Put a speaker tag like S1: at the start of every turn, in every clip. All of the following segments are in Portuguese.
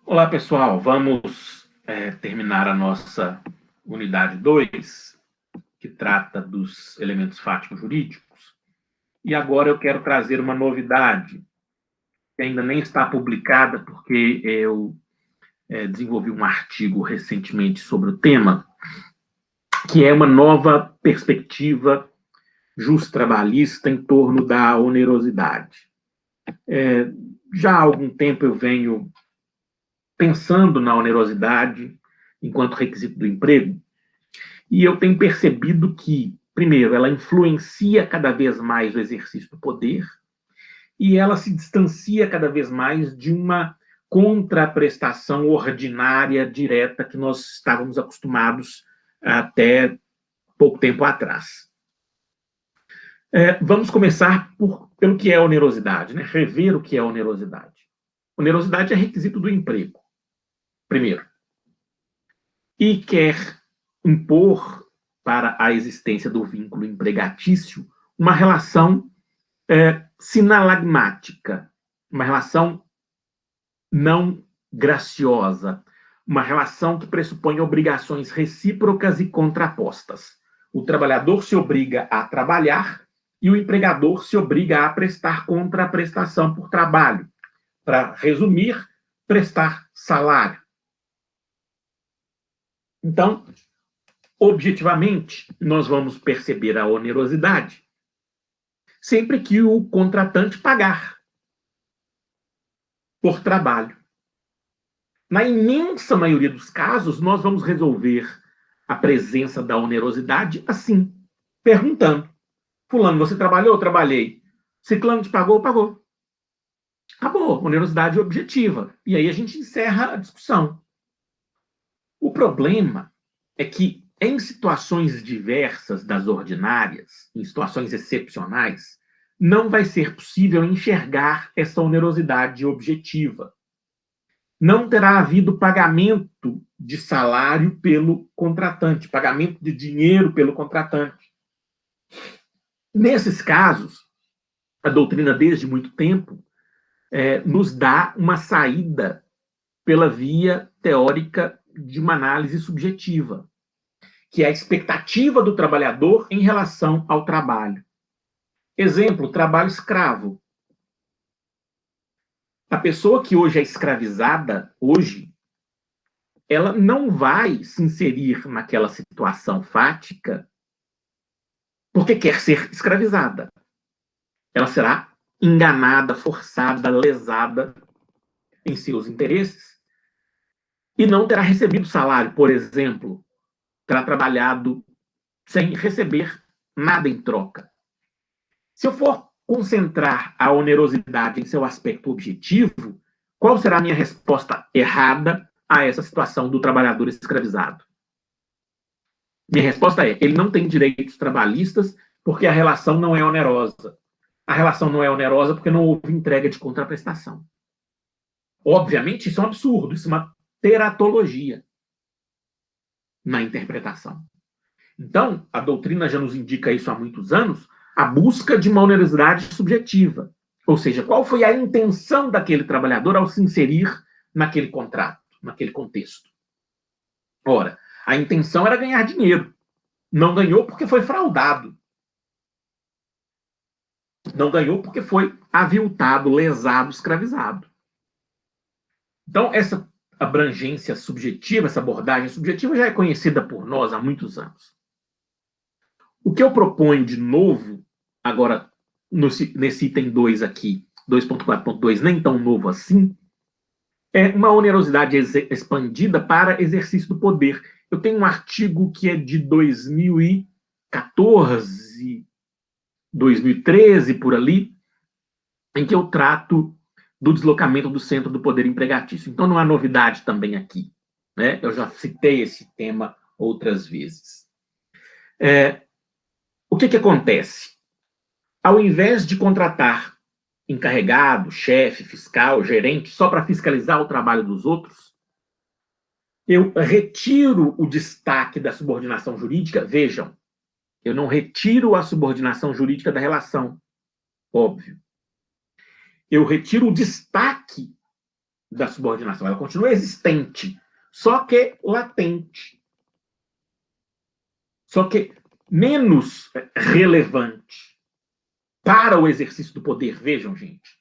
S1: Olá, pessoal. Vamos terminar a nossa unidade 2, que trata dos elementos fáticos jurídicos. E agora eu quero trazer uma novidade, que ainda nem está publicada, porque eu desenvolvi um artigo recentemente sobre o tema, que é uma nova perspectiva justo-trabalhista em torno da onerosidade. Já há algum tempo eu venho pensando na onerosidade enquanto requisito do emprego, e eu tenho percebido que, primeiro, ela influencia cada vez mais o exercício do poder e ela se distancia cada vez mais de uma contraprestação ordinária direta que nós estávamos acostumados até pouco tempo atrás. Vamos começar pelo que é onerosidade, né? Rever o que é onerosidade. Onerosidade é requisito do emprego, primeiro. E quer impor para a existência do vínculo empregatício uma relação sinalagmática, uma relação não graciosa, uma relação que pressupõe obrigações recíprocas e contrapostas. O trabalhador se obriga a trabalhar e o empregador se obriga a prestar contraprestação por trabalho. Para resumir, prestar salário. Então, objetivamente, nós vamos perceber a onerosidade sempre que o contratante pagar por trabalho. Na imensa maioria dos casos, nós vamos resolver a presença da onerosidade assim, perguntando: fulano, você trabalhou? Trabalhei. Ciclano te pagou? Pagou. Acabou, onerosidade objetiva. E aí a gente encerra a discussão. O problema é que, em situações diversas das ordinárias, em situações excepcionais, não vai ser possível enxergar essa onerosidade objetiva. Não terá havido pagamento de salário pelo contratante, pagamento de dinheiro pelo contratante. Nesses casos, a doutrina, desde muito tempo, nos dá uma saída pela via teórica de uma análise subjetiva, que é a expectativa do trabalhador em relação ao trabalho. Exemplo, trabalho escravo. A pessoa que hoje é escravizada, ela não vai se inserir naquela situação fática porque quer ser escravizada. Ela será enganada, forçada, lesada em seus interesses e não terá recebido salário, por exemplo, terá trabalhado sem receber nada em troca. Se eu for concentrar a onerosidade em seu aspecto objetivo, qual será a minha resposta errada a essa situação do trabalhador escravizado? Minha resposta é: ele não tem direitos trabalhistas porque a relação não é onerosa. A relação não é onerosa porque não houve entrega de contraprestação. Obviamente, isso é um absurdo, isso é uma teratologia na interpretação. Então, a doutrina já nos indica isso há muitos anos, a busca de uma onerosidade subjetiva. Ou seja, qual foi a intenção daquele trabalhador ao se inserir naquele contrato, naquele contexto? Ora, a intenção era ganhar dinheiro. Não ganhou porque foi fraudado. Não ganhou porque foi aviltado, lesado, escravizado. Então, essa abrangência subjetiva, essa abordagem subjetiva já é conhecida por nós há muitos anos. O que eu proponho de novo, agora, nesse item 2 aqui, 2.4.2, nem tão novo assim, é uma onerosidade expandida para exercício do poder. Eu tenho um artigo que é de 2014, 2013, por ali, em que eu trato do deslocamento do centro do poder empregatício. Então, não há novidade também aqui. Né? Eu já citei esse tema outras vezes. O que acontece? Ao invés de contratar encarregado, chefe, fiscal, gerente, só para fiscalizar o trabalho dos outros, eu retiro o destaque da subordinação jurídica. Vejam, eu não retiro a subordinação jurídica da relação, óbvio. Eu retiro o destaque da subordinação. Ela continua existente, só que latente. Só que menos relevante para o exercício do poder. Vejam, gente,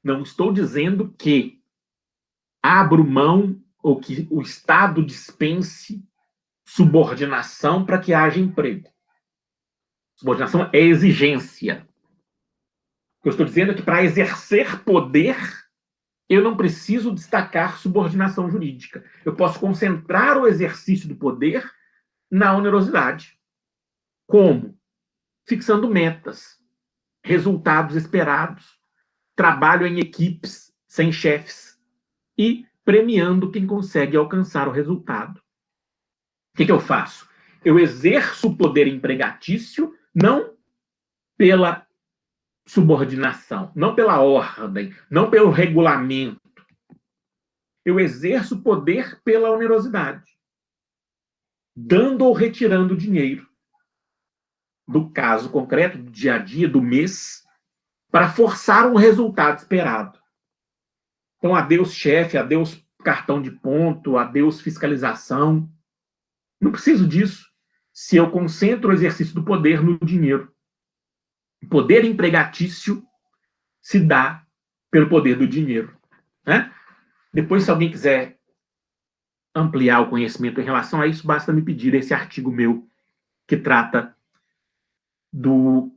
S1: não estou dizendo que abro mão ou que o Estado dispense subordinação para que haja emprego. Subordinação é exigência. O que eu estou dizendo é que para exercer poder, eu não preciso destacar subordinação jurídica. Eu posso concentrar o exercício do poder na onerosidade. Como? Fixando metas, resultados esperados, trabalho em equipes, sem chefes, e premiando quem consegue alcançar o resultado. O que eu faço? Eu exerço o poder empregatício não pela subordinação, não pela ordem, não pelo regulamento. Eu exerço o poder pela onerosidade, dando ou retirando dinheiro do caso concreto, do dia a dia, do mês, para forçar um resultado esperado. Então, adeus chefe, adeus cartão de ponto, adeus fiscalização. Não preciso disso se eu concentro o exercício do poder no dinheiro. O poder empregatício se dá pelo poder do dinheiro. Né? Depois, se alguém quiser ampliar o conhecimento em relação a isso, basta me pedir esse artigo meu que trata do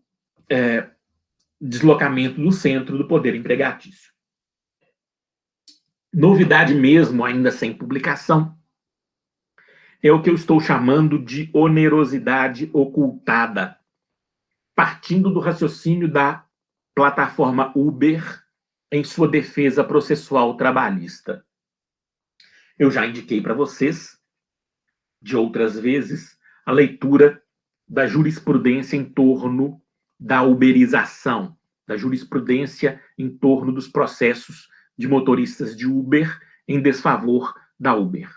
S1: deslocamento do centro do poder empregatício. Novidade mesmo, ainda sem publicação, é o que eu estou chamando de onerosidade ocultada, partindo do raciocínio da plataforma Uber em sua defesa processual trabalhista. Eu já indiquei para vocês, de outras vezes, a leitura da jurisprudência em torno da uberização, da jurisprudência em torno dos processos de motoristas de Uber em desfavor da Uber.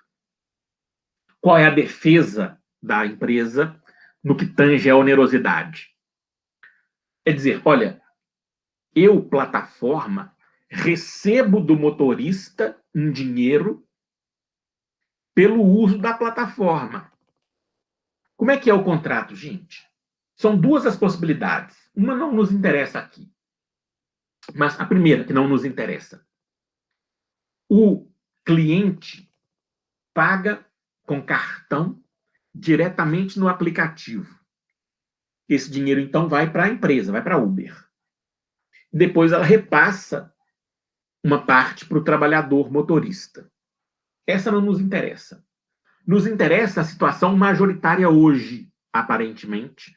S1: Qual é a defesa da empresa no que tange a onerosidade? É dizer, olha, eu, plataforma, recebo do motorista um dinheiro pelo uso da plataforma. Como é que é o contrato, gente? São duas as possibilidades. Uma não nos interessa aqui. Mas a primeira, que não nos interessa. O cliente paga com cartão diretamente no aplicativo. Esse dinheiro, então, vai para a empresa, vai para a Uber. Depois ela repassa uma parte para o trabalhador motorista. Essa não nos interessa. Nos interessa a situação majoritária hoje, aparentemente,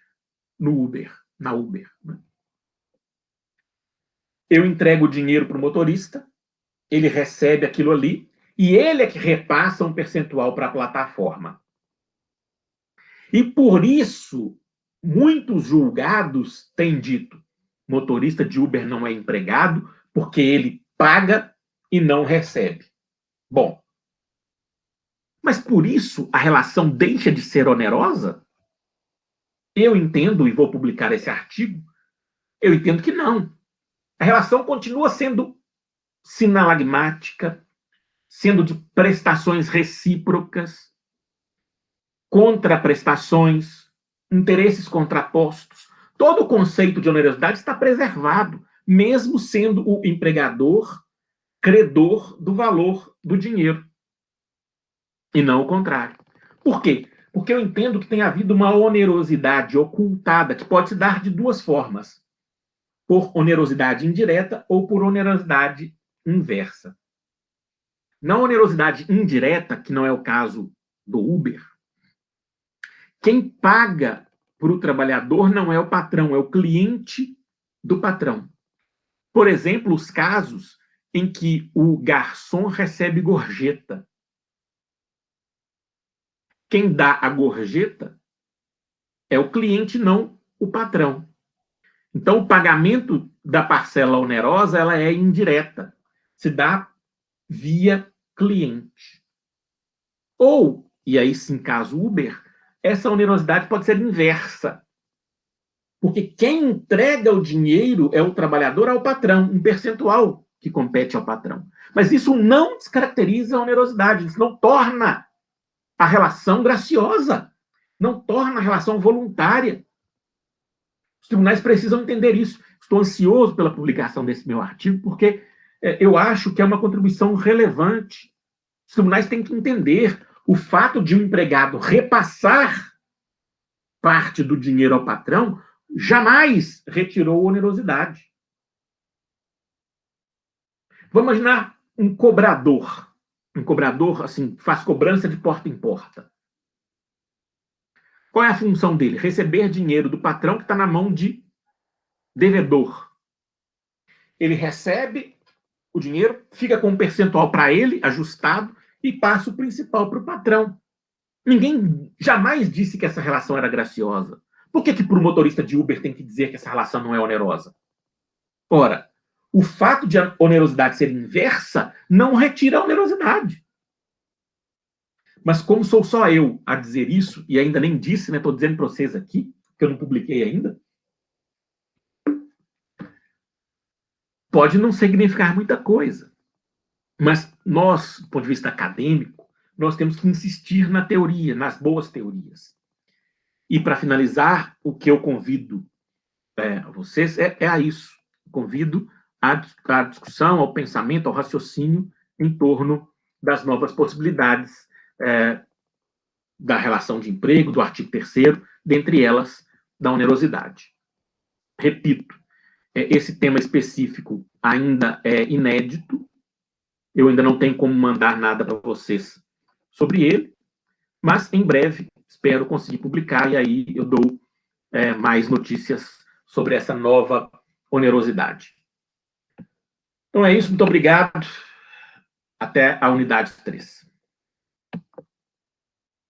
S1: no Uber, na Uber. Né? Eu entrego o dinheiro para o motorista, ele recebe aquilo ali, e ele é que repassa um percentual para a plataforma. E por isso, muitos julgados têm dito: motorista de Uber não é empregado porque ele paga e não recebe. Bom, mas por isso a relação deixa de ser onerosa? Eu entendo, e vou publicar esse artigo, eu entendo que não. A relação continua sendo sinalagmática, sendo de prestações recíprocas, contraprestações, interesses contrapostos. Todo o conceito de onerosidade está preservado, mesmo sendo o empregador credor do valor do dinheiro. E não o contrário. Por quê? Porque eu entendo que tem havido uma onerosidade ocultada que pode se dar de duas formas: por onerosidade indireta ou por onerosidade inversa. Na onerosidade indireta, que não é o caso do Uber, quem paga para o trabalhador não é o patrão, é o cliente do patrão. Por exemplo, os casos em que o garçom recebe gorjeta. Quem dá a gorjeta é o cliente, não o patrão. Então, o pagamento da parcela onerosa ela é indireta, se dá via cliente. Ou, e aí sim, caso Uber, essa onerosidade pode ser inversa. Porque quem entrega o dinheiro é o trabalhador ao patrão, um percentual que compete ao patrão. Mas isso não descaracteriza a onerosidade, isso não torna a relação graciosa, não torna a relação voluntária. Os tribunais precisam entender isso. Estou ansioso pela publicação desse meu artigo, porque eu acho que é uma contribuição relevante. Os tribunais têm que entender o fato de um empregado repassar parte do dinheiro ao patrão jamais retirou onerosidade. Vamos imaginar um cobrador. Um cobrador, assim, faz cobrança de porta em porta. Qual é a função dele? Receber dinheiro do patrão que está na mão de devedor. Ele recebe o dinheiro, fica com um percentual para ele, ajustado, e passa o principal para o patrão. Ninguém jamais disse que essa relação era graciosa. Por que para o motorista de Uber tem que dizer que essa relação não é onerosa? Ora, o fato de a onerosidade ser inversa não retira a onerosidade. Mas como sou só eu a dizer isso, e ainda nem disse, né? Estou dizendo para vocês aqui, que eu não publiquei ainda, pode não significar muita coisa. Mas nós, do ponto de vista acadêmico, nós temos que insistir na teoria, nas boas teorias. E, para finalizar, o que eu convido vocês é a isso. Convido à discussão, ao pensamento, ao raciocínio em torno das novas possibilidades da relação de emprego, do artigo 3º, dentre elas, da onerosidade. Repito, esse tema específico ainda é inédito, eu ainda não tenho como mandar nada para vocês sobre ele, mas em breve espero conseguir publicar e aí eu dou mais notícias sobre essa nova onerosidade. Então é isso, muito obrigado. Até a unidade 3.